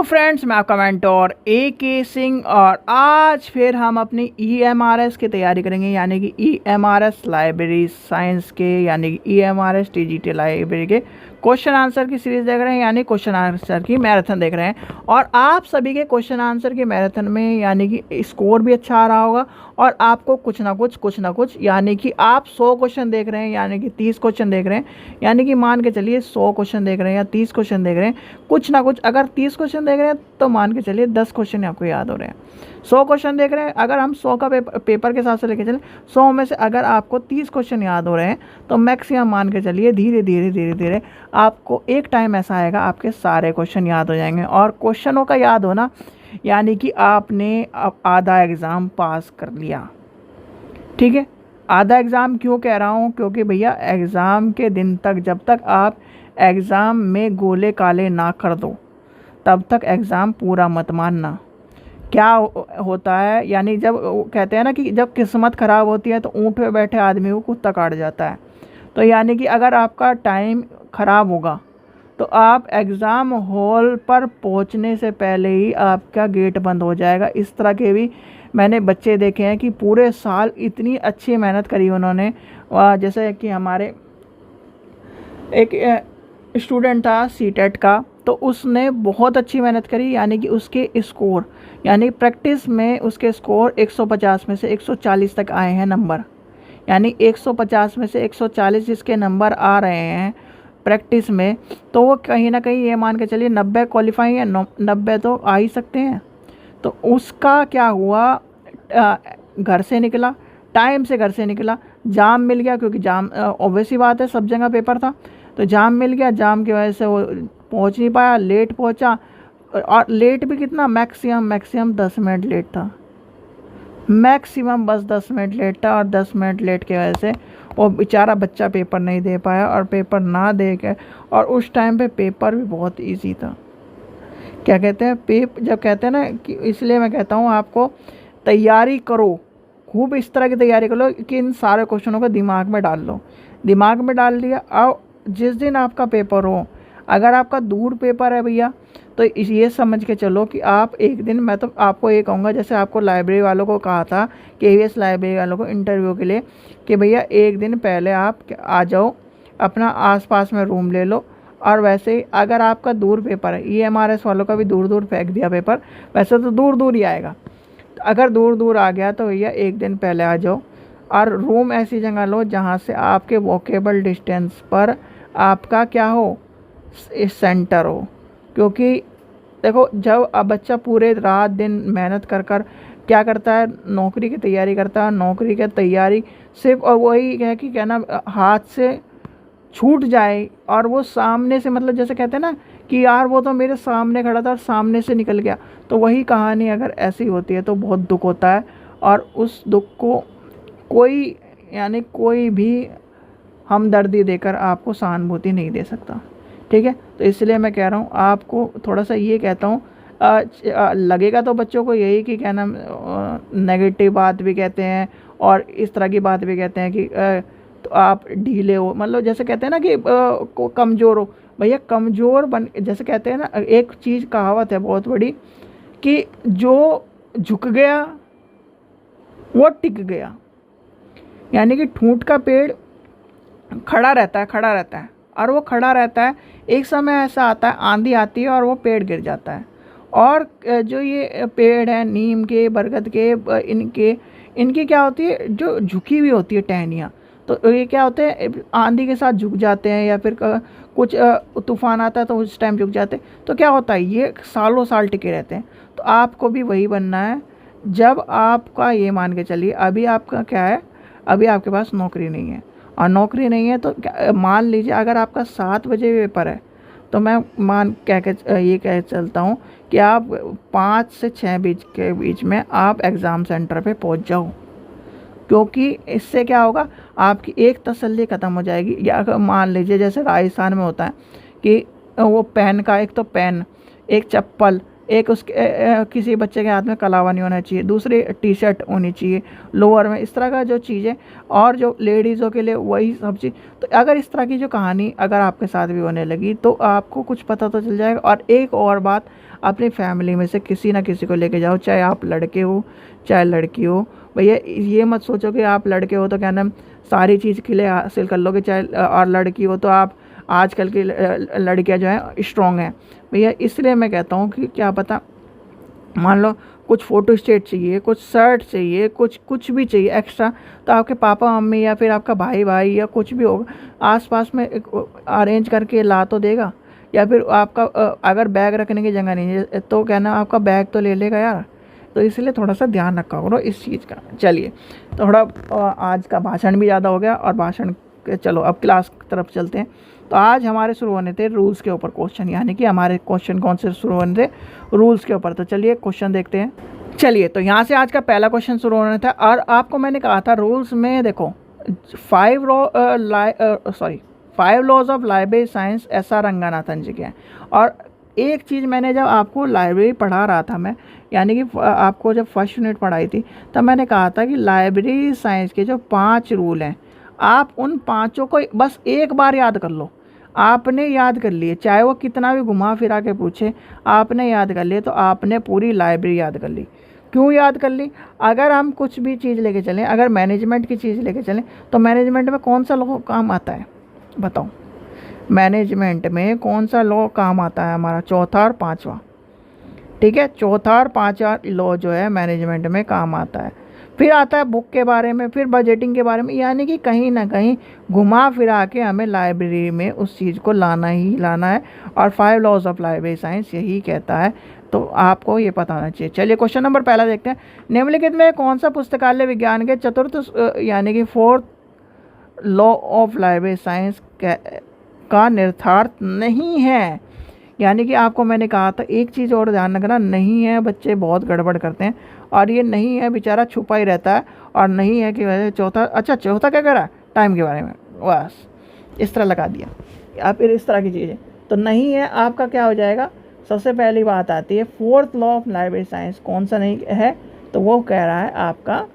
Friends, मैं आपका mentor AK Singh और आज फिर हम अपनी EMRS की तैयारी करेंगे, यानी कि EMRS लाइब्रेरी साइंस के, यानी कि EMRS TGT लाइब्रेरी के क्वेश्चन आंसर की सीरीज़ देख रहे हैं, यानी क्वेश्चन आंसर की मैराथन देख रहे हैं। और आप सभी के क्वेश्चन आंसर की मैराथन में यानी कि स्कोर भी अच्छा आ रहा होगा और आपको कुछ ना कुछ यानी कि आप 100 क्वेश्चन देख रहे हैं, यानी कि 30 क्वेश्चन देख रहे हैं, यानी कि मान के चलिए 100 क्वेश्चन देख रहे हैं या 30 क्वेश्चन देख रहे हैं, कुछ ना कुछ। अगर 30 क्वेश्चन देख रहे हैं तो मान के चलिए 10 क्वेश्चन आपको याद हो रहे हैं। 100 क्वेश्चन देख रहे हैं, अगर हम 100 का पेपर के हिसाब से लेके चलें, 100 में से अगर आपको 30 क्वेश्चन याद हो रहे हैं तो मैक्सिमम मान के चलिए धीरे धीरे आपको एक टाइम ऐसा आएगा आपके सारे क्वेश्चन याद हो जाएंगे। और क्वेश्चनों का याद होना यानी कि आपने आधा एग्ज़ाम पास कर लिया। ठीक है, आधा एग्ज़ाम क्यों कह रहा हूँ? क्योंकि भैया एग्ज़ाम के दिन तक, जब तक आप एग्ज़ाम में गोले काले ना कर दो तब तक एग्ज़ाम पूरा मत मानना। क्या होता है, यानी जब कहते हैं ना कि जब किस्मत ख़राब होती है तो ऊँट पे बैठे आदमी को कुत्ता काट जाता है। तो यानी कि अगर आपका टाइम ख़राब होगा तो आप एग्ज़ाम हॉल पर पहुंचने से पहले ही आपका गेट बंद हो जाएगा। इस तरह के भी मैंने बच्चे देखे हैं कि पूरे साल इतनी अच्छी मेहनत करी उन्होंने। जैसे कि हमारे एक स्टूडेंट था सीटेट का, तो उसने बहुत अच्छी मेहनत करी, यानी कि उसके स्कोर, यानी प्रैक्टिस में उसके स्कोर 150 में से 140 तक आए हैं नंबर। यानी 150 में से 140 जिसके नंबर आ रहे हैं प्रैक्टिस में, तो वो कहीं ना कहीं ये मान के चलिए 90 क्वालिफाई है, 90 तो आ ही सकते हैं। तो उसका क्या हुआ, घर से निकला, टाइम से घर से निकला, जाम मिल गया, क्योंकि जाम ऑब्वियस ही बात है सब जगह पेपर था, तो जाम मिल गया। जाम की वजह से वो पहुंच नहीं पाया, लेट पहुंचा। और लेट भी कितना, मैक्सिमम 10 मिनट लेट था, मैक्सिमम बस 10 मिनट लेट था। और 10 मिनट लेट की वजह से वो बेचारा बच्चा पेपर नहीं दे पाया, और पेपर ना दे के, और उस टाइम पे पेपर भी बहुत इजी था। क्या कहते हैं, जब कहते हैं ना कि, इसलिए मैं कहता हूँ आपको तैयारी करो, खूब इस तरह की तैयारी कर लो कि इन सारे क्वेश्चनों को दिमाग में डाल लो। दिमाग में डाल लिया, और जिस दिन आपका पेपर हो, अगर आपका दूर पेपर है भैया, तो ये समझ के चलो कि आप एक दिन, मैं तो आपको ये कहूँगा, जैसे आपको लाइब्रेरी वालों को कहा था, KVS लाइब्रेरी वालों को इंटरव्यू के लिए, कि भैया एक दिन पहले आप आ जाओ, अपना आसपास में रूम ले लो। और वैसे ही अगर आपका दूर पेपर है, EMRS वालों का भी दूर फेंक दिया पेपर, वैसे तो दूर ही आएगा, तो अगर दूर आ गया तो भैया एक दिन पहले आ जाओ, और रूम ऐसी जगह लो जहाँ से आपके वॉकेबल डिस्टेंस पर आपका क्या हो, सेंटर हो। क्योंकि देखो, जब अब बच्चा पूरे रात दिन मेहनत कर क्या करता है, नौकरी की तैयारी करता है, नौकरी की तैयारी सिर्फ, और वही है कि क्या ना, हाथ से छूट जाए, और वो सामने से, मतलब जैसे कहते हैं ना कि यार वो तो मेरे सामने खड़ा था और सामने से निकल गया, तो वही कहानी अगर ऐसी होती है तो बहुत दुख होता है। और उस दुख को कोई, यानी कोई भी हमदर्दी देकर आपको सहानुभूति नहीं दे सकता। ठीक है, तो इसलिए मैं कह रहा हूँ आपको, थोड़ा सा ये कहता हूँ, लगेगा तो बच्चों को यही कि क्या नाम, नेगेटिव बात भी कहते हैं और इस तरह की बात भी कहते हैं कि तो आप ढीले हो, मतलब जैसे कहते हैं ना कि कमज़ोर हो। भैया कमज़ोर बन, जैसे कहते हैं ना, एक चीज़ कहावत है बहुत बड़ी, कि जो झुक गया वो टिक गया। यानी कि ठूंठ का पेड़ खड़ा रहता है और वो खड़ा रहता है, एक समय ऐसा आता है, आंधी आती है और वो पेड़ गिर जाता है। और जो ये पेड़ है नीम के, बरगद के, इनकी क्या होती है, जो झुकी हुई होती है टहनियाँ, तो ये क्या होते हैं, आंधी के साथ झुक जाते हैं, या फिर कुछ तूफान आता है तो उस टाइम झुक जाते हैं। तो क्या होता है, ये सालों साल टिके रहते हैं। तो आपको भी वही बनना है। जब आपका, ये मान के चलिए, अभी आपका क्या है, अभी आपके पास नौकरी नहीं है, और नौकरी नहीं है तो मान लीजिए अगर आपका 7 बजे पेपर है, तो मैं ये कह चलता हूँ कि आप 5 से 6 के बीच में आप एग्ज़ाम सेंटर पे पहुँच जाओ। क्योंकि इससे क्या होगा, आपकी एक तसल्ली ख़त्म हो जाएगी। या अगर मान लीजिए जैसे राजस्थान में होता है कि वो पेन का, एक तो पेन, एक चप्पल, एक उसके किसी बच्चे के हाथ में कलावा नहीं होना चाहिए, दूसरी टी शर्ट होनी चाहिए लोअर में, इस तरह का जो चीज़ें, और जो लेडीज़ों के लिए वही सब चीज़। तो अगर इस तरह की जो कहानी अगर आपके साथ भी होने लगी तो आपको कुछ पता तो चल जाएगा। और एक और बात, अपनी फैमिली में से किसी ना किसी को लेके जाओ, चाहे आप लड़के हो चाहे लड़की हो। भैया ये मत सोचो कि आप लड़के हो तो क्या नाम सारी चीज़ के लिए हासिल कर लोगे, चाहे और लड़की हो तो आप आजकल की लड़कियां जो हैं स्ट्रॉन्ग हैं। भैया इसलिए मैं कहता हूँ कि क्या पता मान लो कुछ फ़ोटो स्टेट चाहिए, कुछ शर्ट चाहिए, कुछ भी चाहिए एक्स्ट्रा, तो आपके पापा मम्मी या फिर आपका भाई भाई या कुछ भी होगा आसपास में अरेंज करके ला तो देगा। या फिर आपका अगर बैग रखने की जगह नहीं है तो क्या ना आपका बैग तो ले लेगा यार। तो इसलिए थोड़ा सा ध्यान रखा करो इस चीज़ का। चलिए थोड़ा आज का भाषण भी ज़्यादा हो गया, और भाषण चलो अब क्लास की तरफ चलते हैं। तो आज हमारे शुरू होने थे रूल्स के ऊपर क्वेश्चन, यानी कि हमारे क्वेश्चन कौन से शुरू होने थे, रूल्स के ऊपर। तो चलिए क्वेश्चन देखते हैं। चलिए तो यहाँ से आज का पहला क्वेश्चन शुरू होना था, और आपको मैंने कहा था रूल्स में देखो 5 laws of library science SR Ranganathan ji के हैं। और एक चीज़ मैंने जब आपको लाइब्रेरी पढ़ा रहा था मैं, यानी कि आपको जब फर्स्ट यूनिट पढ़ाई थी, तब मैंने कहा था कि लाइब्रेरी साइंस के जो 5 रूल हैं, आप उन 5 को बस एक बार याद कर लो। आपने याद कर लिए, चाहे वो कितना भी घुमा फिरा के पूछे, आपने याद कर लिए तो आपने पूरी लाइब्रेरी याद कर ली। क्यों याद कर ली? अगर हम कुछ भी चीज़ लेके चलें, अगर मैनेजमेंट की चीज़ लेके चलें, तो मैनेजमेंट में कौन सा लॉ काम आता है बताओ? मैनेजमेंट में कौन सा लॉ काम आता है हमारा? चौथा और पांचवा। ठीक है, चौथा और पांचवा लॉ जो है मैनेजमेंट में काम आता है। फिर आता है बुक के बारे में, फिर बजटिंग के बारे में, यानी कि कहीं ना कहीं घुमा फिरा के हमें लाइब्रेरी में उस चीज़ को लाना ही लाना है। और 5 लॉज ऑफ लाइब्रेरी साइंस यही कहता है, तो आपको ये पता होना चाहिए। चलिए क्वेश्चन नंबर पहला देखते हैं। निम्नलिखित में कौन सा पुस्तकालय विज्ञान के चतुर्थ यानी कि 4th law of library science का निर्धारक नहीं है? यानी कि आपको मैंने कहा था, एक चीज़ और ध्यान रखना, नहीं है बच्चे बहुत गड़बड़ करते हैं, और ये नहीं है बेचारा छुपा ही रहता है, और नहीं है कि वजह चौथा। अच्छा चौथा क्या करा? टाइम के बारे में, बस इस तरह लगा दिया, या फिर इस तरह की चीज़ें। तो नहीं है आपका क्या हो जाएगा? सबसे पहली बात आती है 4th law of library science कौन सा नहीं है, तो वो कह रहा है आपका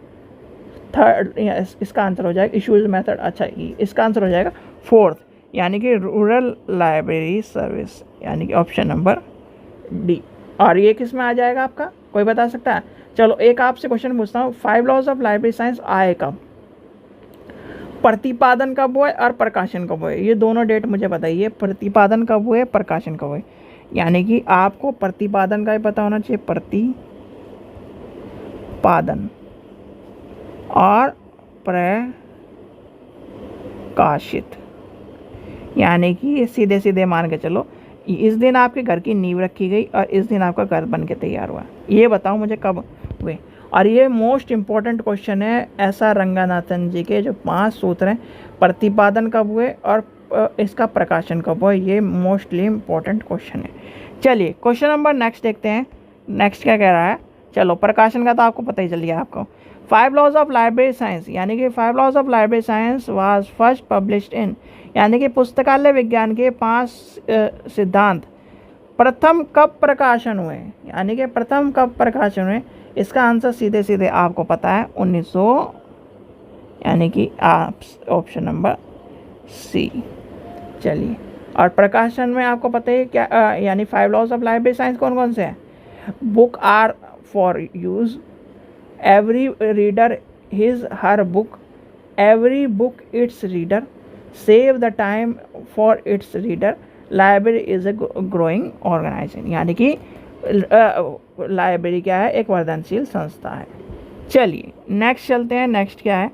3rd, इसका आंसर हो जाएगा इशूज़ मेथड। अच्छा इसका आंसर हो जाएगा 4th, यानी कि रूरल लाइब्रेरी सर्विस, यानी कि ऑप्शन नंबर डी। और ये किस में आ जाएगा आपका, कोई बता सकता है? चलो एक आपसे क्वेश्चन पूछता हूँ, 5 लॉज ऑफ लाइब्रेरी साइंस आए कब? प्रतिपादन कब हुआ और प्रकाशन कब हुए? ये दोनों डेट मुझे बताइए, प्रतिपादन कब हुए, प्रकाशन कब हुए। यानी कि आपको प्रतिपादन का ही पता होना चाहिए, प्रतिपादन, और प्रकाशित, यानी कि सीधे सीधे मान के चलो इस दिन आपके घर की नींव रखी गई और इस दिन आपका घर बन के तैयार हुआ। ये बताओ मुझे कब हुए। और ये मोस्ट इम्पॉर्टेंट क्वेश्चन है, SR रंगानाथन जी के जो 5 सूत्र हैं, प्रतिपादन कब हुए और इसका प्रकाशन कब हुआ, ये मोस्टली इम्पॉर्टेंट क्वेश्चन है। चलिए क्वेश्चन नंबर नेक्स्ट देखते हैं, नेक्स्ट क्या कह रहा है। चलो प्रकाशन का तो आपको पता ही चल गया आपको। 5 लॉज ऑफ लाइब्रेरी साइंस, यानी कि 5 laws of library science was first published in, यानी कि पुस्तकालय विज्ञान के 5 सिद्धांत प्रथम कब प्रकाशन हुए, यानी कि प्रथम कब प्रकाशन हुए। इसका आंसर सीधे सीधे आपको पता है 1900, यानी कि आप ऑप्शन नंबर सी। चलिए और प्रकाशन में आपको पता है क्या, यानी 5 लॉज ऑफ लाइब्रेरी साइंस कौन कौन से हैं? Book are for use, every reader his her book, every book its reader, save the time for its reader, library is a growing organization, यानी कि लाइब्रेरी क्या है? एक वर्धनशील संस्था है। चलिए नेक्स्ट चलते हैं, नेक्स्ट क्या है,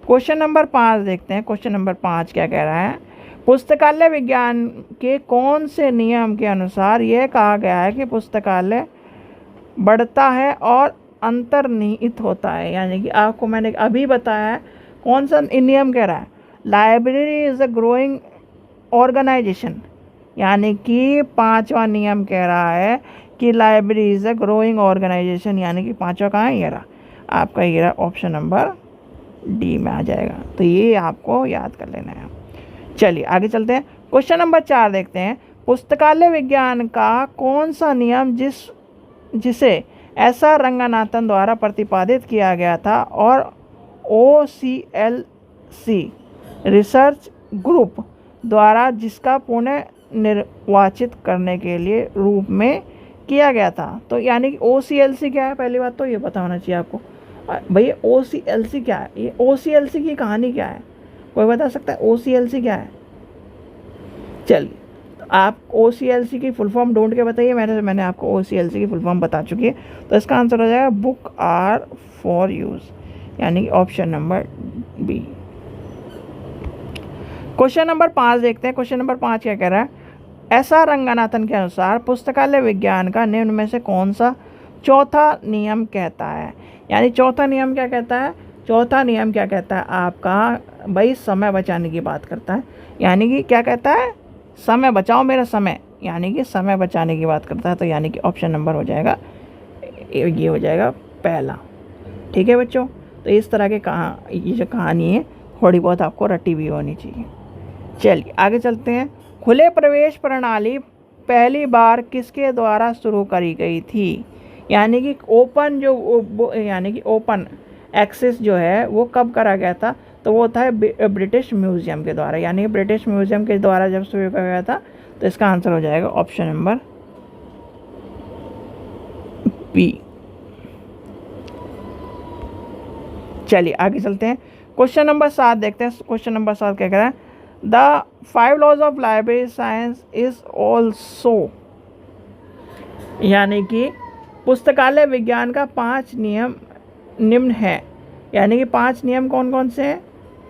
क्वेश्चन नंबर 5 देखते हैं। क्वेश्चन नंबर 5 क्या कह रहा है? पुस्तकालय विज्ञान के कौन से नियम के अनुसार यह कहा गया है कि पुस्तकालय बढ़ता है और अंतर्निहित होता है? यानी कि आपको मैंने अभी बताया है कौन सा नियम कह रहा है, library is a growing organization, यानी कि 5वां नियम कह रहा है कि library is a growing organization, यानी कि 5वां कहाँ है? ये रहा आपका, ये रहा ऑप्शन नंबर डी में आ जाएगा। तो ये आपको याद कर लेना है। चलिए आगे चलते हैं, क्वेश्चन नंबर 4 देखते हैं। पुस्तकालय विज्ञान का कौन सा नियम जिस जिसे एस.आर. रंगनाथन द्वारा प्रतिपादित किया गया था और OCLC रिसर्च ग्रुप द्वारा जिसका पुनः निर्वाचित करने के लिए रूप में किया गया था। तो यानी कि OCLC क्या है, पहली बात तो ये पता होना चाहिए आपको। भैया OCLC क्या है, ये OCLC की कहानी क्या है, कोई बता सकता है OCLC क्या है? चलिए, तो आप OCLC की फुल फॉर्म ढूंढ के बताइए। मैंने आपको OCLC की फुल फॉर्म बता चुकी है। तो इसका आंसर हो जाएगा बुक आर फॉर यूज़, यानी कि option number B. Question number 5 देखते हैं। क्वेश्चन नंबर 5 क्या कह रहा है? एस.आर. रंगनाथन के अनुसार पुस्तकालय विज्ञान का निम्न में से कौन सा चौथा नियम कहता है? यानी चौथा नियम क्या कहता है? चौथा नियम क्या कहता है आपका? भाई समय बचाने की बात करता है। यानी कि क्या कहता है? समय बचाओ मेरा समय, यानी कि समय बचाने की बात करता है। तो यानी कि ऑप्शन नंबर हो जाएगा, ये हो जाएगा पहला। ठीक है बच्चों, तो इस तरह के ये जो कहानी है थोड़ी बहुत आपको रटी भी होनी चाहिए। चलिए आगे चलते हैं। खुले प्रवेश प्रणाली पहली बार किसके द्वारा शुरू करी गई थी? यानी कि ओपन एक्सेस जो है वो कब करा गया था? तो वो था ब्रिटिश म्यूजियम के द्वारा। यानी ब्रिटिश म्यूजियम के द्वारा जब शुरू किया गया था, तो इसका आंसर हो जाएगा ऑप्शन नंबर बी। चलिए आगे चलते हैं। क्वेश्चन नंबर 7 देखते हैं। क्वेश्चन नंबर 7 क्या कह रहा है? The 5 laws of library science is also, यानी कि पुस्तकालय विज्ञान का 5 नियम निम्न है। यानी कि 5 नियम कौन कौन से हैं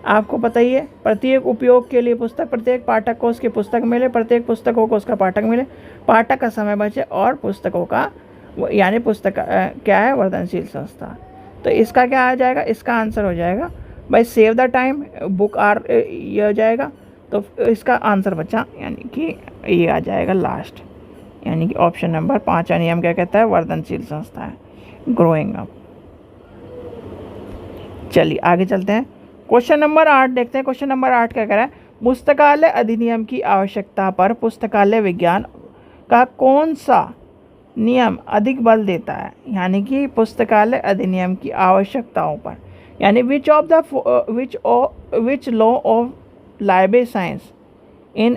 आपको पता ही है। प्रत्येक उपयोग के लिए पुस्तक, प्रत्येक पाठक को उसकी पुस्तक मिले, प्रत्येक पुस्तकों को उसका पाठक मिले, पाठक का समय बचे और पुस्तकों का यानी पुस्तक क्या है? वर्धनशील संस्था। तो इसका क्या आ जाएगा? इसका आंसर हो जाएगा भाई save the time, book are, ये हो जाएगा। तो इसका आंसर बचा, यानी कि ये आ जाएगा लास्ट, यानी कि ऑप्शन नंबर 5 नियम क्या कहता है? वर्धनशील संस्था है, ग्रोइंग अप। चलिए आगे चलते हैं। क्वेश्चन नंबर 8 देखते हैं। क्वेश्चन नंबर 8 क्या कह रहा है? पुस्तकालय अधिनियम की आवश्यकता पर पुस्तकालय विज्ञान का कौन सा नियम अधिक बल देता है? यानी कि पुस्तकालय अधिनियम की आवश्यकताओं पर, यानी which law of library science in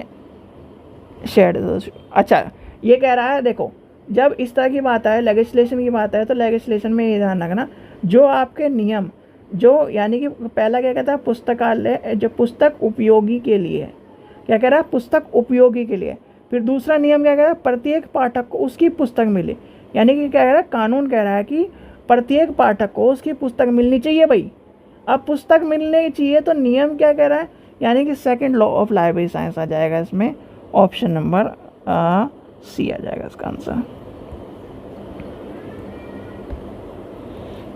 शेड। अच्छा, ये कह रहा है देखो, जब इस तरह की बात आए, लेजिस्लेशन की बात आए, तो लेजिस्लेशन में ये ध्यान रखना जो आपके नियम जो, यानी कि पहला क्या कहता है? पुस्तकालय जो पुस्तक उपयोगी के लिए, क्या कह रहा है? पुस्तक उपयोगी के लिए। फिर दूसरा नियम क्या कह रहा है? प्रत्येक पाठक को उसकी पुस्तक मिले। यानी कि क्या कह रहा है? कानून कह रहा है कि प्रत्येक पाठक को उसकी पुस्तक मिलनी चाहिए भाई। अब पुस्तक मिलनी चाहिए तो नियम क्या कह रहा है? यानी कि second law of library science आ जाएगा इसमें, ऑप्शन नंबर सी आ जाएगा इसका आंसर।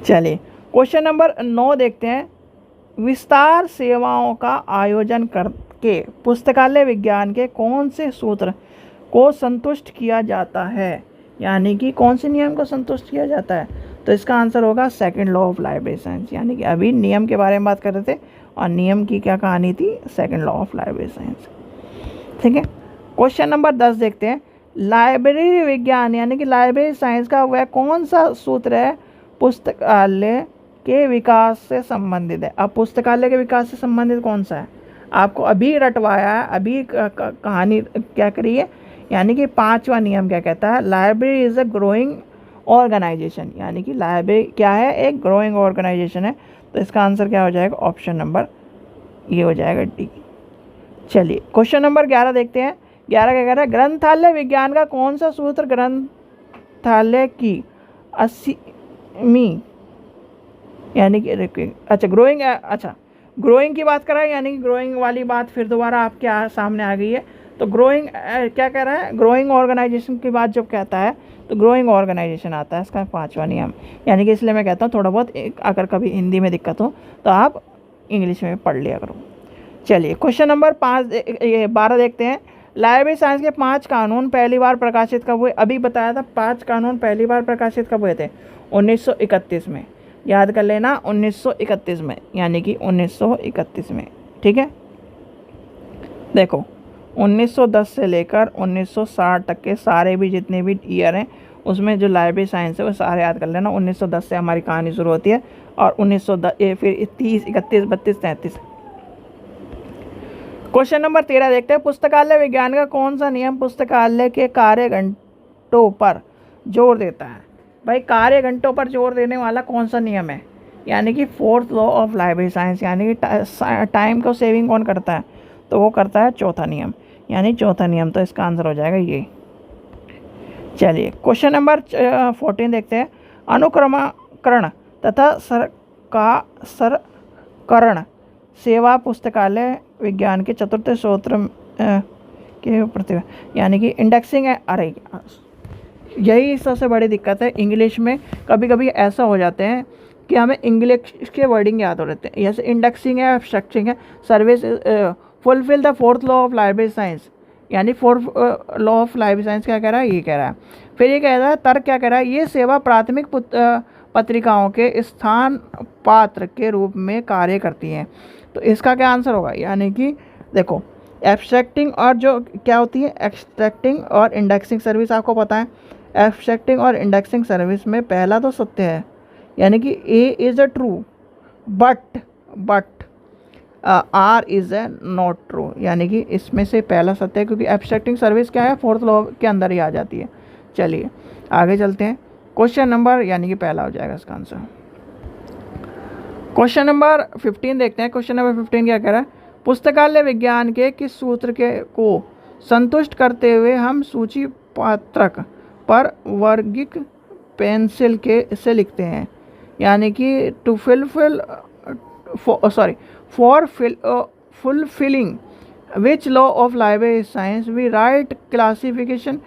चलिए क्वेश्चन नंबर 9 देखते हैं। विस्तार सेवाओं का आयोजन करके पुस्तकालय विज्ञान के कौन से सूत्र को संतुष्ट किया जाता है? यानी कि कौन से नियम को संतुष्ट किया जाता है? तो इसका आंसर होगा second law of library science. यानी कि अभी नियम के बारे में बात कर रहे थे और नियम की क्या कहानी थी? Second law of library science. ठीक है, क्वेश्चन नंबर 10 देखते हैं। लाइब्रेरी विज्ञान यानी कि लाइब्रेरी साइंस का वह कौन सा सूत्र है पुस्तकालय के विकास से संबंधित है? अब पुस्तकालय के विकास से संबंधित कौन सा है? आपको अभी रटवाया है, अभी कहानी क्या करी है। यानी कि 5वां नियम क्या कहता है? Library is a growing organization. यानी कि लाइब्रेरी क्या है? एक ग्रोइंग ऑर्गेनाइजेशन है। तो इसका आंसर क्या हो जाएगा? ऑप्शन नंबर ये हो जाएगा डी। चलिए क्वेश्चन नंबर 11 देखते हैं। 11 क्या कह रहा है? ग्रंथालय विज्ञान का कौन सा सूत्र ग्रंथालय की 80वीं यानी कि अच्छा ग्रोइंग की बात कर रहा है। यानी कि ग्रोइंग वाली बात फिर दोबारा आपके सामने आ गई है। तो ग्रोइंग क्या कह रहा है? ग्रोइंग ऑर्गेनाइजेशन की बात जब कहता है तो ग्रोइंग ऑर्गेनाइजेशन आता है इसका 5वां नियम। यानी कि इसलिए मैं कहता हूँ थोड़ा बहुत अगर कभी हिंदी में दिक्कत हो तो आप इंग्लिश में पढ़ लिया करो। चलिए क्वेश्चन नंबर 12 देखते हैं। लाइब्रेरी साइंस के 5 कानून पहली बार प्रकाशित कब हुए? अभी बताया था 5 कानून पहली बार प्रकाशित कब हुए थे? 1931 में। याद कर लेना 1931 में, यानी कि 1931 में। ठीक है, देखो 1910 से लेकर 1960 तक के सारे भी जितने भी ईयर हैं उसमें जो लाइब्रेरी साइंस है वो सारे याद कर लेना। 1910 से हमारी कहानी शुरू होती है और 1910 फिर 30, 31, 32, 33। क्वेश्चन नंबर 13 देखते हैं। पुस्तकालय विज्ञान का कौन सा नियम पुस्तकालय के कार्य घंटों पर जोर देता है? भाई कार्य घंटों पर जोर देने वाला कौन सा नियम है? यानी कि fourth law of library science, यानी कि टाइम को सेविंग कौन करता है? तो वो करता है चौथा नियम, यानी चौथा नियम। तो इसका आंसर हो जाएगा ये। चलिए क्वेश्चन नंबर 14 देखते हैं। अनुक्रमकरण तथा सरकरण सेवा पुस्तकालय विज्ञान के चतुर्थ सूत्र के प्रति, यानी कि इंडेक्सिंग है। अरे यही सबसे बड़ी दिक्कत है इंग्लिश में। कभी कभी ऐसा हो जाते हैं कि हमें इंग्लिश के वर्डिंग याद हो रहते हैं। जैसे इंडेक्सिंग है, एब्स्ट्रैक्टिंग है, service, fulfil the fourth law of library science, यानी fourth law of library science क्या कह रहा है? ये कह रहा है। फिर ये कह रहा है तर्क क्या कह रहा है? ये सेवा प्राथमिक पत्रिकाओं के स्थान पात्र के रूप में कार्य करती हैं। तो इसका क्या आंसर होगा? यानी कि देखो एब्स्ट्रैक्टिंग और जो क्या होती है, एक्सट्रैक्टिंग और इंडेक्सिंग सर्विस आपको पता है। एब्स्ट्रैक्टिंग और इंडेक्सिंग सर्विस में पहला तो सत्य है, यानी कि A is a true, but R is a not true, यानी कि इसमें से पहला सत्य है, क्योंकि एब्स्ट्रैक्टिंग सर्विस क्या है? फोर्थ लॉ के अंदर ही आ जाती है। चलिए आगे चलते हैं। क्वेश्चन नंबर, यानी कि पहला हो जाएगा इसका आंसर। क्वेश्चन नंबर 15 देखते हैं। क्वेश्चन नंबर 15 क्या कह रहा है? पुस्तकालय विज्ञान के किस सूत्र के को संतुष्ट करते हुए हम सूची पत्रक पर वर्गिक पेंसिल के से लिखते हैं? यानी कि to fulfilling which law of library science we write classification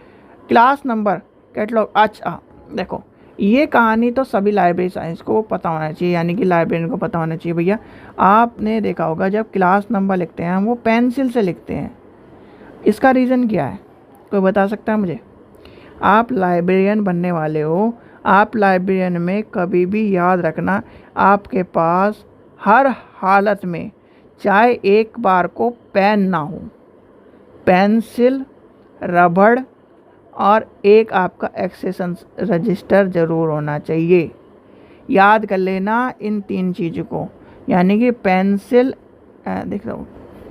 class number catalogue. अच्छा देखो, ये कहानी तो सभी लाइब्रेरी साइंस को पता होना चाहिए, यानी कि लाइब्रेरियन को पता होना चाहिए। भैया आपने देखा होगा जब क्लास नंबर लिखते हैं हम वो पेंसिल से लिखते हैं। इसका रीज़न क्या है? कोई बता सकता है मुझे? आप लाइब्रेरियन बनने वाले हो, आप लाइब्रेरियन में कभी भी याद रखना आपके पास हर हालत में चाहे एक बार को पेन ना हो, पेंसिल, रबड़ और एक आपका एक्सेशन रजिस्टर ज़रूर होना चाहिए। याद कर लेना इन 3 चीज़ों को, यानी कि पेंसिल, देख रहा हूँ,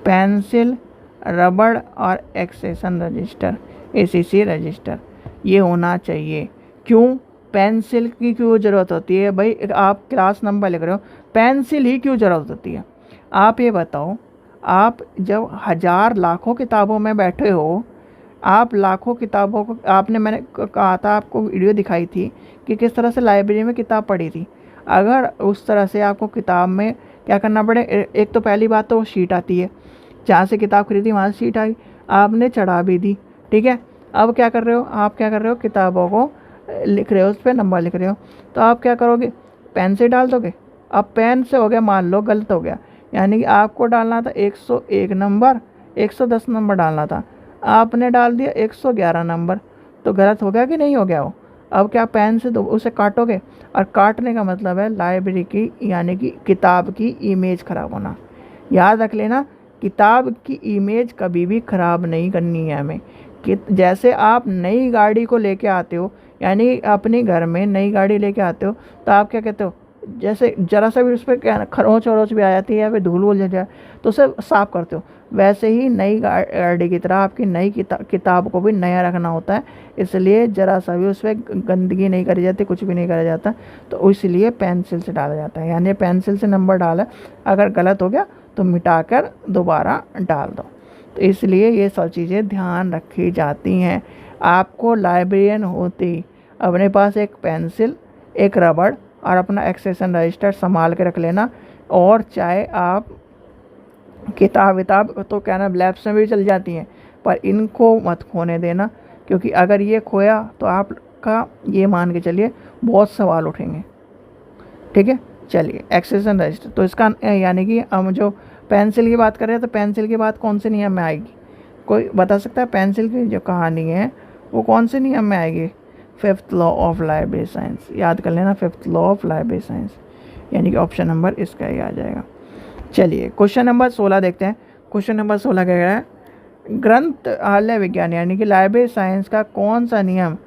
पेंसिल, रबड़ और एक्सेशन रजिस्टर, ACC रजिस्टर, ये होना चाहिए। क्यों पेंसिल की क्यों ज़रूरत होती है? भाई आप क्लास नंबर लिख रहे हो, पेंसिल ही क्यों ज़रूरत होती है? आप ये बताओ, आप जब हज़ार लाखों किताबों में बैठे हो, आप लाखों किताबों को, आपने, मैंने कहा था आपको, वीडियो दिखाई थी कि किस तरह से लाइब्रेरी में किताब पढ़ी थी। अगर उस तरह से आपको किताब में क्या करना पड़े, एक तो पहली बात तो शीट आती है, जहाँ से किताब खरीदी वहाँ से शीट आई, आपने चढ़ा भी दी, ठीक है। अब क्या कर रहे हो? आप क्या कर रहे हो? किताबों को लिख रहे हो, उस पर नंबर लिख रहे हो, तो आप क्या करोगे? पेन से डाल दोगे। अब पेन से हो गया, मान लो गलत हो गया, यानी कि आपको डालना था 101 नंबर, 110 नंबर डालना था, आपने डाल दिया 111 नंबर, तो गलत हो गया कि नहीं हो गया वो? अब क्या पेन से दो उसे काटोगे, और काटने का मतलब है लाइब्रेरी की, यानी कि किताब की इमेज ख़राब होना। याद रख लेना, किताब की इमेज कभी भी ख़राब नहीं करनी है हमें। कि जैसे आप नई गाड़ी को लेके आते हो, यानी अपने घर में नई गाड़ी लेके आते हो, तो आप क्या कहते हो? जैसे ज़रा सा भी उस पर क्या खरोंच वरोच भी आ जाती है या फिर धूल वूल जाए तो उसे साफ़ करते हो। वैसे ही नई गाड़ी की तरह आपकी नई किताब को भी नया रखना होता है, इसलिए ज़रा सा भी उस पर गंदगी नहीं करी जाती, कुछ भी नहीं करा जाता, तो इसलिए पेंसिल से डाला जाता है। यानी पेंसिल से नंबर डाला, अगर गलत हो गया तो मिटाकर दोबारा डाल दो। तो इसलिए ये सब चीज़ें ध्यान रखी जाती हैं। आपको लाइब्रेरियन होते अपने पास एक पेंसिल, एक रबड़ और अपना एक्सेशन रजिस्टर संभाल के रख लेना। और चाहे आप किताब तो क्या ना लैब्स में भी चल जाती हैं, पर इनको मत खोने देना, क्योंकि अगर ये खोया तो आपका ये मान के चलिए बहुत सवाल उठेंगे, ठीक है। चलिए एक्सेशन रजिस्टर, तो इसका यानी कि हम जो पेंसिल की बात कर रहे हैं, तो पेंसिल की बात कौन से नियम में आएगी? कोई बता सकता है? पेंसिल की जो कहानी है वो कौन से नियम में आएगी? 5th law of library science, याद कर लेना, 5th law of library science, यानी कि ऑप्शन नंबर इसका ही आ जाएगा। चलिए क्वेश्चन नंबर 16 देखते हैं। क्वेश्चन नंबर 16 कह रहा है, ग्रंथालय विज्ञान यानी कि लाइब्रेरी साइंस का कौन सा नियम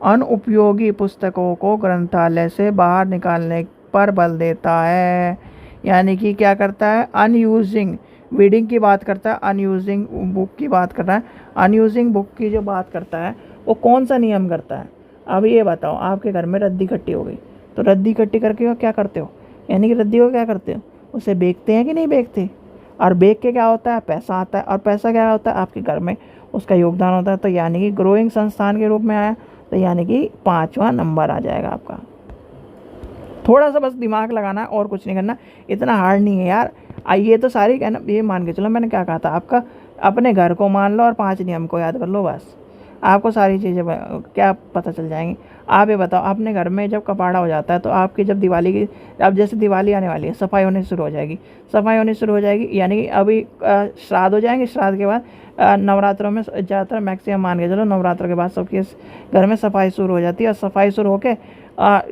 अनुपयोगी पुस्तकों को ग्रंथालय से बाहर निकालने पर बल देता है। यानी कि क्या करता है, अनयूजिंग रीडिंग की बात करता है, अनयूजिंग बुक की बात कर रहा है। अनयूजिंग बुक की जो बात करता है वो कौन सा नियम करता है? अब ये बताओ, आपके घर में रद्दी इकट्ठी हो गई, तो रद्दी इकट्ठी करके वो क्या करते हो, यानी कि रद्दी को क्या करते हो, उसे बेचते हैं कि नहीं बेचते? और बेच के क्या होता है, पैसा आता है, और पैसा क्या होता है, आपके घर में उसका योगदान होता है। तो यानी कि ग्रोइंग संस्थान के रूप में आया, तो यानी कि 5वां नंबर आ जाएगा आपका। थोड़ा सा बस दिमाग लगाना है और कुछ नहीं करना, इतना हार्ड नहीं है यार। ये तो सारी कहना, ये मान के चलो मैंने क्या कहा था आपका, अपने घर को मान लो और 5 नियम को याद कर लो, बस आपको सारी चीज़ें क्या पता चल जाएंगी। आप ये बताओ, अपने घर में जब कपाड़ा हो जाता है तो आपकी जब दिवाली की, अब जैसे दिवाली आने वाली है, सफाई होनी शुरू हो जाएगी, सफाई होनी शुरू हो जाएगी, यानी कि अभी श्राद्ध हो जाएंगे, श्राद्ध के बाद नवरात्रों में ज़्यादातर मैक्सिमम मान के चलो नवरात्र के बाद सबके घर में सफाई शुरू हो जाती है। और सफाई शुरू होकर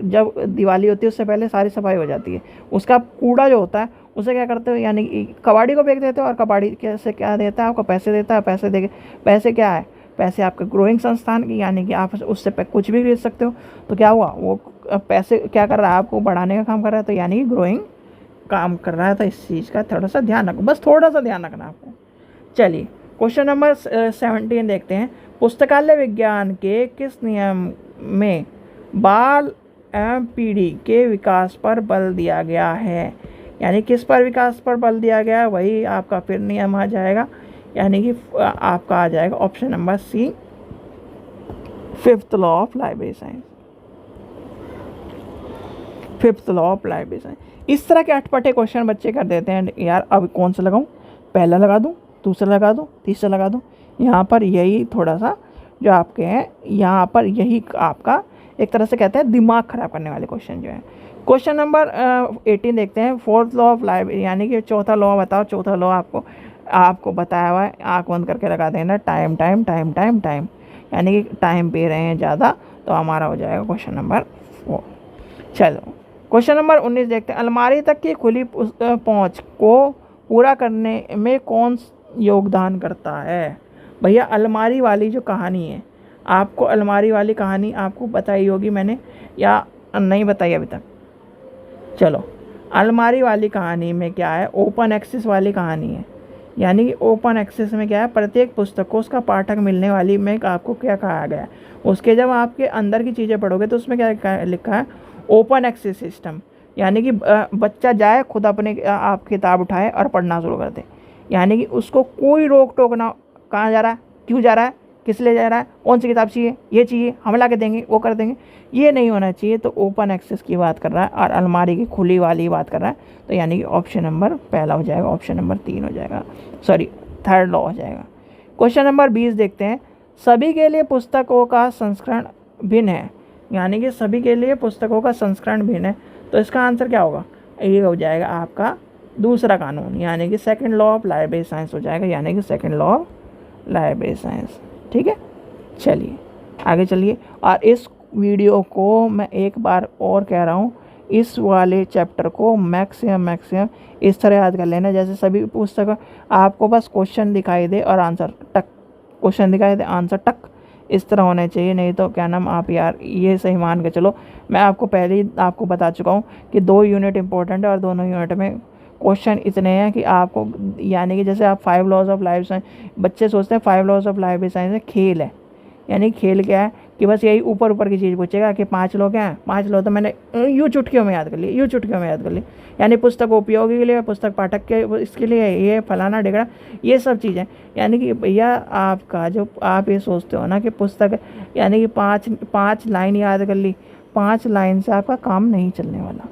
जब दिवाली होती है उससे पहले सारी सफाई हो जाती है। उसका कूड़ा जो होता है उसे क्या करते हो, यानी कि कबाड़ी को फेंक देते हो, और कबाड़ी कैसे क्या देता है आपको, पैसे देता है। पैसे दे, पैसे क्या है, पैसे आपके ग्रोइंग संस्थान की, यानी कि आप उससे कुछ भी खरीद सकते हो। तो क्या हुआ, वो पैसे क्या कर रहा है, आपको बढ़ाने का काम कर रहा है, तो यानी कि ग्रोइंग काम कर रहा है। तो इस चीज़ का थोड़ा सा ध्यान रखो, बस थोड़ा सा ध्यान रखना आपको। चलिए क्वेश्चन नंबर 17 देखते हैं। पुस्तकालय विज्ञान के किस नियम में बाल एवं पीढ़ी के विकास पर बल दिया गया है? यानी किस पर विकास पर बल दिया गया है, वही आपका फिर नियम आ जाएगा, यानी कि आपका आ जाएगा option number C, 5th law of library science. 5th law of library science. इस तरह के अटपटे क्वेश्चन बच्चे कर देते हैं यार, अब कौन सा लगाऊं, पहला लगा दूं, दूसरा लगा दूं, तीसरा लगा दूं। यहाँ पर यही थोड़ा सा जो आपके हैं, यहाँ पर यही आपका एक तरह से कहते हैं दिमाग खराब करने वाले क्वेश्चन जो है। क्वेश्चन नंबर 18 देखते हैं। 4th लॉ ऑफ लाइब्रेरी, यानी कि चौथा लॉ बताओ। चौथा लॉ आपको बताया हुआ है, आँख बंद करके लगा देना, time time time time time, यानी कि टाइम पे रहे हैं ज़्यादा, तो हमारा हो जाएगा क्वेश्चन नंबर 4। चलो क्वेश्चन नंबर 19 देखते हैं। अलमारी तक की खुली पहुँच को पूरा करने में कौन योगदान करता है? भैया अलमारी वाली जो कहानी है, आपको अलमारी वाली कहानी आपको बताई होगी मैंने, या नहीं बताई अभी तक? चलो, अलमारी वाली कहानी में क्या है, ओपन एक्सेस वाली कहानी है। यानी कि ओपन एक्सेस में क्या है, प्रत्येक पुस्तक को उसका पाठक मिलने वाली में आपको क्या कहा गया है, उसके जब आपके अंदर की चीज़ें पढ़ोगे तो उसमें क्या लिखा है, ओपन एक्सेस सिस्टम। यानी कि बच्चा जाए खुद अपने आप किताब उठाए और पढ़ना शुरू कर दे, यानी कि उसको कोई रोक टोक ना, कहाँ जा रहा है, क्यों जा रहा है, किस लिए जा रहा है, कौन सी किताब चाहिए, ये चाहिए, हम ला के देंगे, वो कर देंगे, ये नहीं होना चाहिए। तो ओपन एक्सेस की बात कर रहा है और अलमारी की खुली वाली बात कर रहा है, तो यानी कि ऑप्शन नंबर पहला हो जाएगा, ऑप्शन नंबर 3 हो जाएगा, सॉरी 3rd लॉ हो जाएगा। क्वेश्चन नंबर 20 देखते हैं। सभी के लिए पुस्तकों का संस्करण भिन्न है, यानी कि सभी के लिए पुस्तकों का संस्करण भिन्न है, तो इसका आंसर क्या होगा, ये हो जाएगा आपका दूसरा कानून, यानी कि 2nd law of library science हो जाएगा, यानी कि 2nd law of library science. ठीक है, चलिए आगे चलिए। और इस वीडियो को मैं एक बार और कह रहा हूँ, इस वाले चैप्टर को मैक्सिमम इस तरह याद कर लेना, जैसे सभी पुस्तक आपको बस क्वेश्चन दिखाई दे और आंसर टक, क्वेश्चन दिखाई दे आंसर टक, इस तरह होने चाहिए। नहीं तो क्या नाम, आप यार ये सही मान के चलो, मैं आपको पहले ही आपको बता चुका हूँ कि 2 यूनिट इंपॉर्टेंट है और दोनों यूनिट में क्वेश्चन इतने हैं कि आपको, यानी कि जैसे आप 5 लॉज ऑफ लाइफ साइंस, बच्चे सोचते हैं 5 लॉज ऑफ लाइब्रेरी साइंस में खेल है, यानी खेल क्या है कि बस यही ऊपर की चीज़ पूछेगा कि 5 लॉ क्या है, 5 लॉ तो मैंने यूँ चुटकियों में याद कर ली, यूँ चुटकियों में याद कर ली, यानी पुस्तक उपयोगी के लिए, पुस्तक पाठक के इसके लिए, ये फलाना ढिगड़ा, ये सब चीज़ें। यानी कि भैया आपका जो आप ये सोचते हो ना कि पुस्तक, यानी कि 5 लाइन याद कर ली, 5 लाइन से आपका काम नहीं चलने वाला।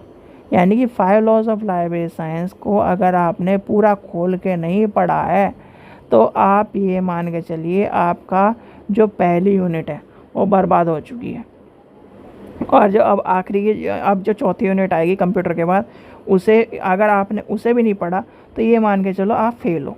यानी कि 5 लॉज ऑफ लाइब्रेरी साइंस को अगर आपने पूरा खोल के नहीं पढ़ा है तो आप ये मान के चलिए आपका जो पहली यूनिट है वो बर्बाद हो चुकी है। और जो अब आखिरी की, अब जो चौथी यूनिट आएगी कंप्यूटर के बाद, उसे अगर आपने उसे भी नहीं पढ़ा तो ये मान के चलो आप फेल हो।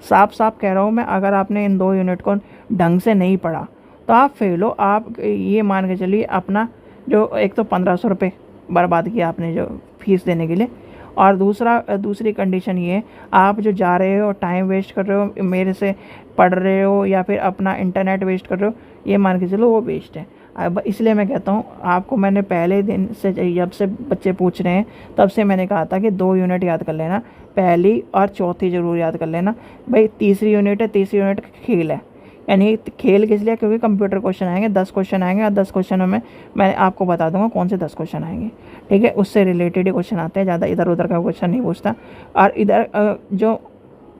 साफ कह रहा हूँ मैं, अगर आपने इन 2 यूनिट को ढंग से नहीं पढ़ा तो आप फेल हो। आप ये मान के चलिए अपना जो एक तो 1500 रुपये बर्बाद किया आपने जो फीस देने के लिए, और दूसरी कंडीशन ये है, आप जो जा रहे हो टाइम वेस्ट कर रहे हो, मेरे से पढ़ रहे हो या फिर अपना इंटरनेट वेस्ट कर रहे हो, ये मान के चलो वो वेस्ट है। अब इसलिए मैं कहता हूँ आपको, मैंने पहले दिन से जब से बच्चे पूछ रहे हैं तब से मैंने कहा था कि 2 यूनिट याद कर लेना, पहली और चौथी ज़रूर याद कर लेना भाई। तीसरी यूनिट है, तीसरी यूनिट खेल है, यानी खेल किस लिए, क्योंकि कंप्यूटर क्वेश्चन आएंगे, 10 क्वेश्चन आएंगे और 10 क्वेश्चनों में मैं आपको बता दूंगा कौन से 10 क्वेश्चन आएंगे, ठीक है। उससे रिलेटेड ही क्वेश्चन आते हैं, ज़्यादा इधर उधर का क्वेश्चन नहीं पूछता। और इधर जो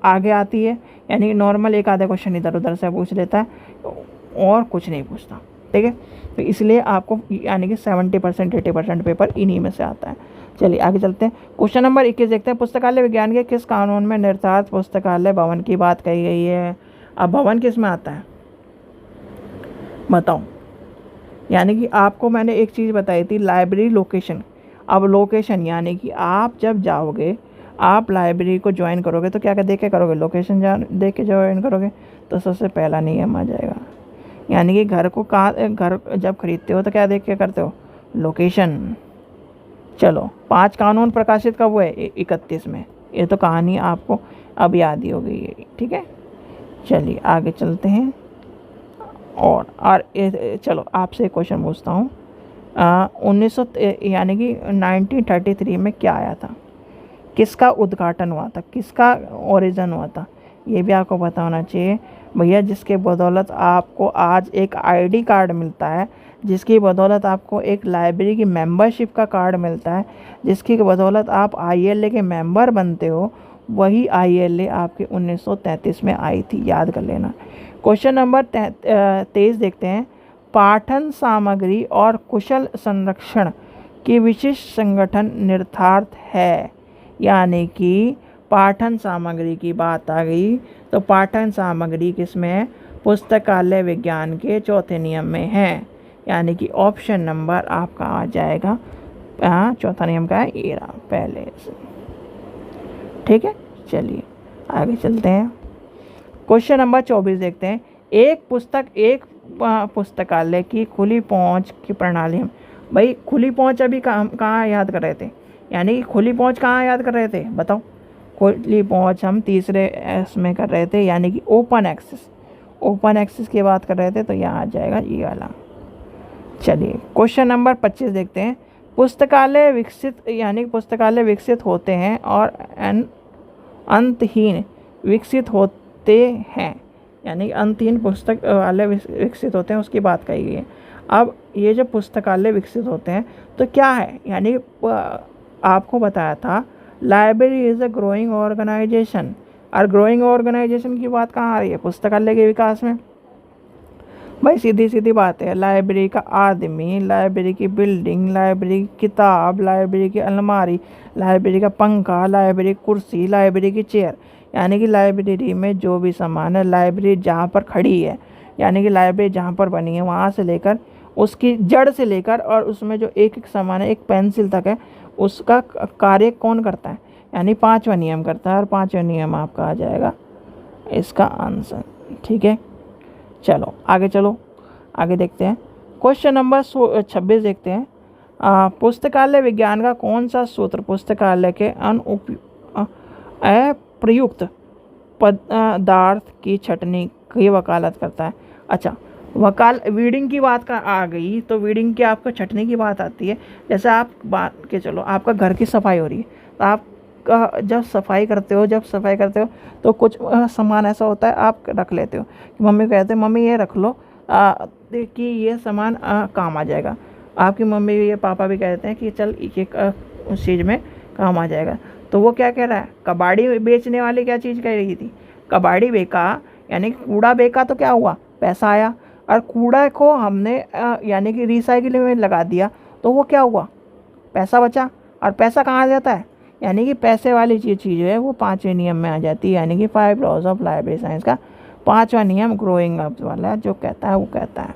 आगे आती है यानी नॉर्मल एक आधे क्वेश्चन इधर उधर से पूछ लेता है और कुछ नहीं पूछता, ठीक है। तो इसलिए आपको यानी कि 70% 80% पेपर इन्हीं में से आता है। चलिए आगे चलते हैं। क्वेश्चन नंबर 21 देखते हैं। पुस्तकालय विज्ञान के किस कानून में निर्धारित पुस्तकालय भवन की बात कही गई है? अब भवन किस में आता है बताओ? यानी कि आपको मैंने एक चीज़ बताई थी, लाइब्रेरी लोकेशन। अब लोकेशन यानी कि आप जब जाओगे, आप लाइब्रेरी को ज्वाइन करोगे तो क्या देख के करोगे? लोकेशन देख के ज्वाइन करोगे। तो सबसे पहला नियम आ जाएगा, यानी कि घर को घर जब खरीदते हो तो क्या देख के करते हो? लोकेशन। चलो 5 कानून प्रकाशित कब हुए? 31 में। ये तो कहानी आपको अब याद ही हो गई है, ठीक है। चलिए आगे चलते हैं। और चलो आपसे एक क्वेश्चन पूछता हूँ। 1900 यानी कि 1933 में क्या आया था? किसका उद्घाटन हुआ था? किसका ओरिजिन हुआ था? ये भी आपको पता होना चाहिए भैया, जिसके बदौलत आपको आज एक आईडी कार्ड मिलता है, जिसकी बदौलत आपको एक लाइब्रेरी की मेंबरशिप का कार्ड मिलता है, जिसकी बदौलत आप ILA के मेंबर बनते हो, वही ILA आपके 1933 में आई थी, याद कर लेना। क्वेश्चन नंबर 23 देखते हैं। पाठन सामग्री और कुशल संरक्षण की विशिष्ट संगठन निर्धारित है, यानी कि पाठन सामग्री की बात आ गई तो पाठन सामग्री किसमें है? पुस्तकालय विज्ञान के चौथे नियम में है, यानी कि ऑप्शन नंबर आपका आ जाएगा। चौथा नियम का है ये रहा पहले से, ठीक है। चलिए आगे चलते हैं। क्वेश्चन नंबर 24 देखते हैं। एक पुस्तकालय की खुली पहुंच की प्रणाली। भाई खुली पहुंच अभी कहाँ याद कर रहे थे? यानी कि खुली पहुंच कहाँ याद कर रहे थे बताओ? खुली पहुंच हम तीसरे में कर रहे थे, यानी कि ओपन एक्सेस। ओपन एक्सेस की बात कर रहे थे, तो यहाँ आ जाएगा ये वाला। चलिए क्वेश्चन नंबर 25 देखते हैं। पुस्तकालय विकसित, यानी पुस्तकालय विकसित होते हैं और अंतहीन विकसित होते हैं, यानी अंतहीन पुस्तकालय विकसित होते हैं, उसकी बात कही गई है। अब ये जो पुस्तकालय विकसित होते हैं तो क्या है? यानी आपको बताया था library is a growing organisation, और ग्रोइंग ऑर्गेनाइजेशन की बात कहाँ आ रही है? पुस्तकालय के विकास में। भाई सीधी सीधी बात है, लाइब्रेरी का आदमी, लाइब्रेरी की बिल्डिंग, लाइब्रेरी की किताब, लाइब्रेरी की अलमारी, लाइब्रेरी का पंखा, लाइब्रेरी की कुर्सी, लाइब्रेरी की चेयर, यानी कि लाइब्रेरी में जो भी सामान है, लाइब्रेरी जहाँ पर खड़ी है, यानी कि लाइब्रेरी जहाँ पर बनी है वहाँ से लेकर उसकी जड़ से लेकर और उसमें जो एक एक सामान है, एक पेंसिल तक है, उसका कार्य कौन करता है? यानी 5वां नियम करता है, और 5वां नियम आपका आ जाएगा इसका आंसर, ठीक है। चलो आगे देखते हैं। क्वेश्चन नंबर 26 देखते हैं। पुस्तकालय विज्ञान का कौन सा सूत्र पुस्तकालय के अप्रयुक्त पदार्थ की छंटनी की वकालत करता है? अच्छा, वीडिंग की बात का आ गई तो वीडिंग की आपको छंटनी की बात आती है। जैसे आप बात के चलो, आपका घर की सफाई हो रही है, तो आप जब सफाई करते हो तो कुछ सामान ऐसा होता है आप रख लेते हो कि मम्मी कहते हैं मम्मी ये रख लो कि ये सामान काम आ जाएगा। आपकी मम्मी भी, पापा भी कहते हैं कि चल ये उस चीज़ में काम आ जाएगा। तो वो क्या कह रहा है? कबाड़ी बेचने वाली क्या चीज़ कह रही थी? कबाड़ी बेका, यानी कूड़ा बेका तो क्या हुआ? पैसा आया। और कूड़ा को हमने यानी कि रिसाइकलिंग में लगा दिया, तो वो क्या हुआ? पैसा बचा। और पैसा कहाँ जाता है? यानी कि पैसे वाली चीज़ जो है वो 5वें नियम में आ जाती है, यानी कि 5 लॉज ऑफ लाइब्रेरी साइंस का 5वां नियम ग्रोइंग अप वाला जो कहता है वो कहता है।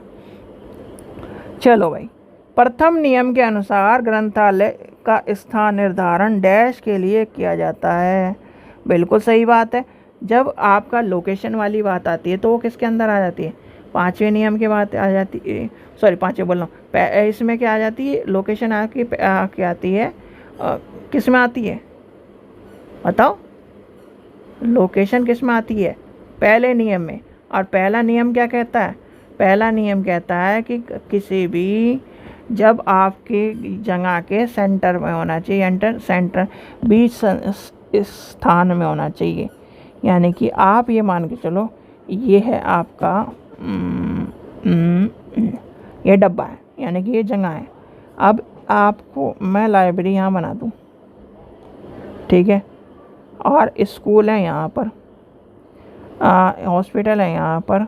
चलो भाई, प्रथम नियम के अनुसार ग्रंथालय का स्थान निर्धारण डैश के लिए किया जाता है। बिल्कुल सही बात है। जब आपका लोकेशन वाली बात आती है तो वो किसके अंदर आ जाती है? 5वें नियम की बात आ जाती है, सॉरी 5वें बोल रहा हूँ, इसमें क्या आ जाती है? लोकेशन आपकी आती है, किस में आती है बताओ? लोकेशन किस में आती है? पहले नियम में। और पहला नियम क्या कहता है? पहला नियम कहता है कि किसी भी जब आपके जगह के सेंटर में होना चाहिए, सेंटर बीच स्थान में होना चाहिए। यानी कि आप ये मान के चलो ये है आपका ये डब्बा है, यानी कि ये जगह है। अब आपको मैं लाइब्रेरी यहाँ बना दूँ, ठीक है, और स्कूल है यहाँ पर, हॉस्पिटल है यहाँ पर,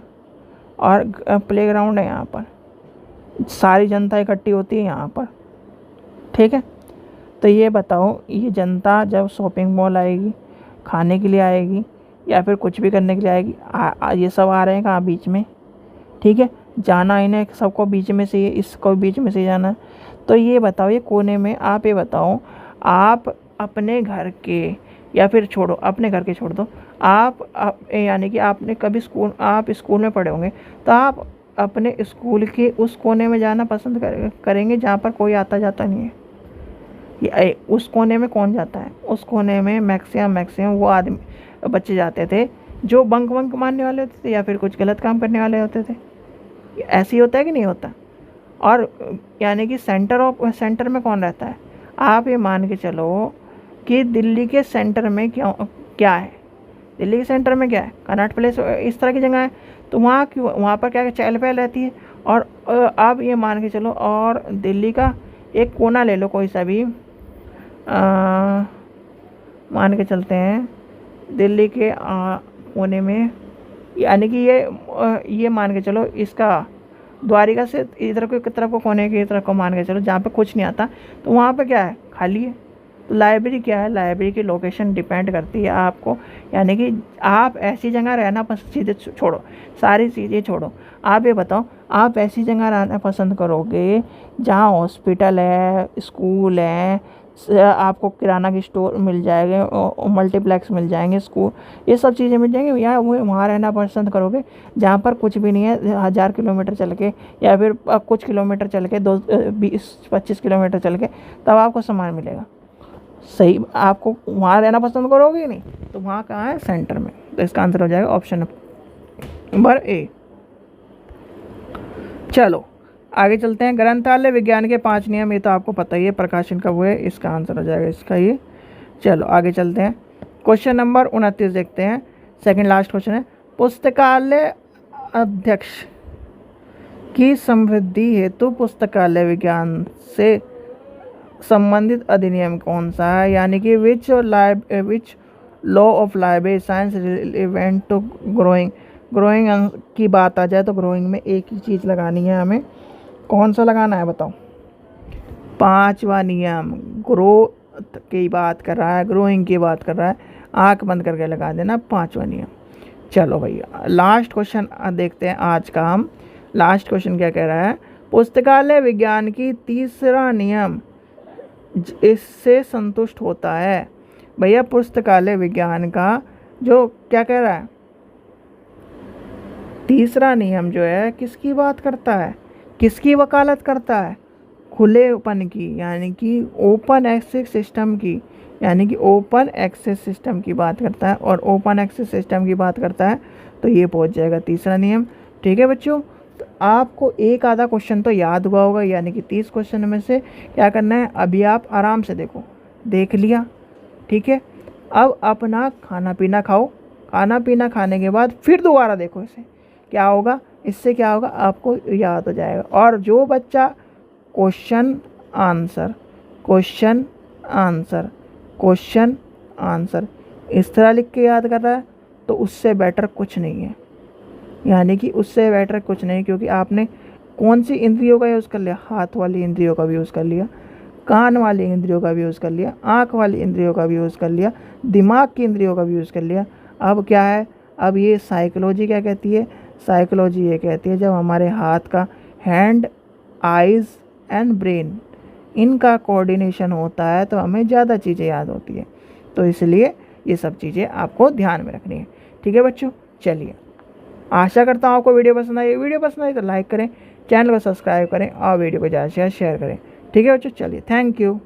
और प्लेग्राउंड है यहाँ पर, सारी जनता इकट्ठी होती है यहाँ पर, ठीक है। तो ये बताओ, ये जनता जब शॉपिंग मॉल आएगी, खाने के लिए आएगी या फिर कुछ भी करने के लिए आएगी, ये सब आ रहे हैं कहाँ? बीच में, ठीक है। जाना इन्हें सबको बीच में से, इसको बीच में से जाना। तो ये बताओ, ये कोने में, आप ये बताओ, आप अपने घर के, या फिर छोड़ो अपने घर के छोड़ दो, आप यानी कि आपने कभी आप स्कूल में पढ़े होंगे, तो आप अपने स्कूल के उस कोने में जाना पसंद करेंगे जहाँ पर कोई आता जाता नहीं है। उस कोने में कौन जाता है? उस कोने में मैक्सिमम वो आदमी बच्चे जाते थे जो बंक मारने वाले होते थे या फिर कुछ गलत काम करने वाले होते थे। ऐसे ही होता है कि नहीं होता? और यानी कि सेंटर में कौन रहता है? आप ये मान के चलो कि दिल्ली के सेंटर में क्या है? दिल्ली के सेंटर में क्या है? कनॉट प्लेस, इस तरह की जगह है। तो वहाँ पर क्या चहल पहल रहती है। और आप ये मान के चलो, और दिल्ली का एक कोना ले लो कोई सा भी, मान के चलते हैं दिल्ली के कोने में, यानी कि ये मान के चलो इसका द्वारिका से इधर को तरफ को, कोने की तरफ को मान के चलो, जहाँ पे कुछ नहीं आता, तो वहाँ पे क्या है? खाली है। तो लाइब्रेरी क्या है? लाइब्रेरी की लोकेशन डिपेंड करती है आपको, यानी कि आप ऐसी जगह रहना पसंद, चीज़ें छोड़ो, सारी चीज़ें छोड़ो, आप ये बताओ, आप ऐसी जगह रहना पसंद करोगे जहाँ हॉस्पिटल है, स्कूल है, आपको किराना की स्टोर मिल जाएंगे, मल्टीप्लेक्स मिल जाएंगे, स्कूल, ये सब चीज़ें मिल जाएंगी, या वहाँ रहना पसंद करोगे जहाँ पर कुछ भी नहीं है, 1000 किलोमीटर चल के या फिर कुछ किलोमीटर चल के, 20-25 किलोमीटर चल के तब आपको सामान मिलेगा? सही, आपको वहाँ रहना पसंद करोगे नहीं, तो वहाँ कहाँ है? सेंटर में। तो इसका आंसर हो जाएगा ऑप्शन नंबर ए। चलो आगे चलते हैं। ग्रंथालय विज्ञान के 5 नियम, ये तो आपको पता ही है, प्रकाशन कब हुए, इसका आंसर हो जाएगा इसका ये। चलो आगे चलते हैं, क्वेश्चन नंबर 29 देखते हैं, सेकंड लास्ट क्वेश्चन है। पुस्तकालय अध्यक्ष की समृद्धि हेतु पुस्तकालय विज्ञान से संबंधित अधिनियम कौन सा है? यानी कि which law of library science relevant to growing की बात आ जाए तो ग्रोइंग में एक ही चीज़ लगानी है हमें, कौन सा लगाना है बताओ? 5वां नियम, ग्रोथ की बात कर रहा है, ग्रोइंग की बात कर रहा है, आंख बंद करके लगा देना 5वां नियम। चलो भैया लास्ट क्वेश्चन देखते हैं आज का हम। लास्ट क्वेश्चन क्या कह रहा है? पुस्तकालय विज्ञान की 3रा नियम इससे संतुष्ट होता है। भैया पुस्तकालय विज्ञान का जो क्या कह रहा है, 3रा नियम जो है किसकी बात करता है, किसकी वकालत करता है? खुलेपन की, यानी कि ओपन एक्सेस सिस्टम की, यानी कि ओपन एक्सेस सिस्टम की बात करता है, और ओपन एक्सेस सिस्टम की बात करता है तो ये पहुंच जाएगा 3रा नियम। ठीक है बच्चों, तो आपको एक आधा क्वेश्चन तो याद हुआ होगा, यानी कि 30 क्वेश्चन में से क्या करना है, अभी आप आराम से देखो, देख लिया, ठीक है। अब अपना खाना पीना खाओ, खाना पीना खाने के बाद फिर दोबारा देखो इसे, क्या होगा, इससे क्या होगा, आपको याद हो जाएगा। और जो बच्चा question answer question answer question answer इस तरह लिख के याद कर रहा है, तो उससे बेटर कुछ नहीं है, यानी कि उससे बेटर कुछ नहीं, क्योंकि आपने कौन सी इंद्रियों का यूज़ कर लिया, हाथ वाली इंद्रियों का भी यूज़ कर लिया, कान वाली इंद्रियों का भी यूज़ कर लिया, आँख वाली इंद्रियों का भी यूज़ कर लिया, दिमाग की इंद्रियों का भी यूज़ कर लिया। अब क्या है, अब ये साइकोलॉजी क्या कहती है, साइकोलॉजी ये कहती है जब हमारे हाथ का, हैंड, आइज़ एंड ब्रेन, इनका कोऑर्डिनेशन होता है तो हमें ज़्यादा चीज़ें याद होती है। तो इसलिए ये सब चीज़ें आपको ध्यान में रखनी है। ठीक है बच्चों, चलिए आशा करता हूँ आपको वीडियो पसंद आई। वीडियो पसंद आई तो लाइक करें, चैनल को सब्सक्राइब करें और वीडियो को ज़्यादा से ज़्यादा शेयर करें। ठीक है बच्चों, चलिए थैंक यू।